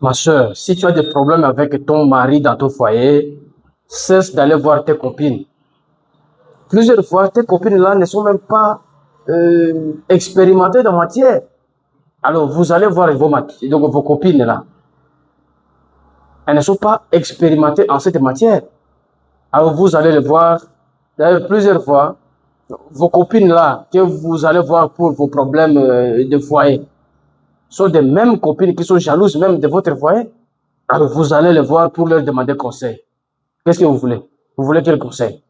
Ma soeur, si tu as des problèmes avec ton mari dans ton foyer, cesse d'aller voir tes copines. Plusieurs fois, tes copines là ne sont même pas expérimentées dans matière. Alors, vous allez voir donc vos copines là. Elles ne sont pas expérimentées en cette matière. Alors, vous allez les voir. D'ailleurs, plusieurs fois, vos copines là, que vous allez voir pour vos problèmes de foyer, sont des mêmes copines qui sont jalouses même de votre foyer. Alors, vous allez les voir pour leur demander conseil. Qu'est-ce que vous voulez? Vous voulez quel conseil?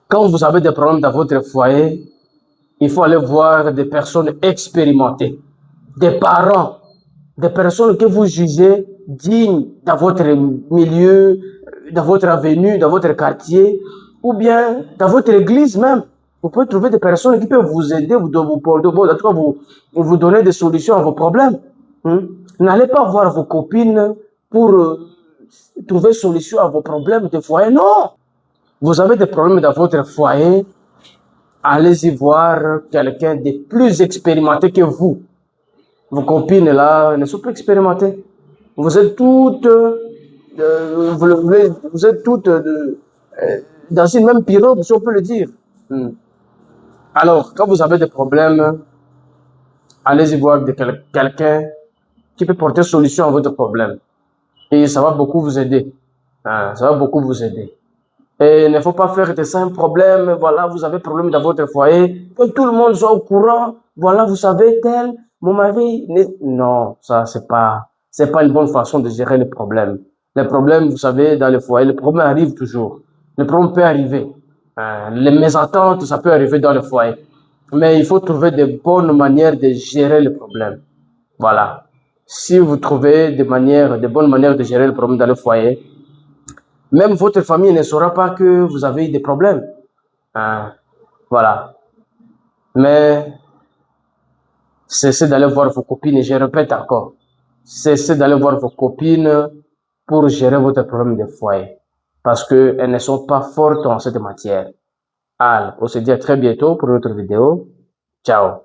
Quand vous avez des problèmes dans votre foyer, il faut aller voir des personnes expérimentées, des parents, des personnes que vous jugez dignes dans votre milieu, dans votre avenue, dans votre quartier, ou bien dans votre église même. Vous pouvez trouver des personnes qui peuvent vous aider, vous donner des solutions à vos problèmes. N'allez pas voir vos copines pour trouver solution à vos problèmes de foyer. Non! Vous avez des problèmes dans votre foyer, allez-y voir quelqu'un de plus expérimenté que vous. Vos copines là ne sont pas expérimentées. Vous êtes toutes, vous êtes toutes dans une même pirogue, si on peut le dire. Alors, quand vous avez des problèmes, allez-y voir quelqu'un qui peut porter solution à votre problème. Et ça va beaucoup vous aider. Ça va beaucoup vous aider. Et il ne faut pas faire de ça un problème. Voilà, vous avez problème dans votre foyer. Que tout le monde soit au courant. Voilà, vous savez, mon mari. Non, ça, c'est pas une bonne façon de gérer les problèmes. Les problèmes, vous savez, dans le foyer, les problèmes arrivent toujours. Les problèmes peuvent arriver. Les mésententes, ça peut arriver dans le foyer. Mais il faut trouver de bonnes manières de gérer les problèmes. Voilà. Si vous trouvez de bonnes manières de gérer les problèmes dans le foyer, même votre famille ne saura pas que vous avez des problèmes. Voilà. Mais cessez d'aller voir vos copines, et je répète encore, cessez d'aller voir vos copines pour gérer votre problème de foyer. Parce qu'elles ne sont pas fortes en cette matière. Alors, on se dit à très bientôt pour une autre vidéo. Ciao.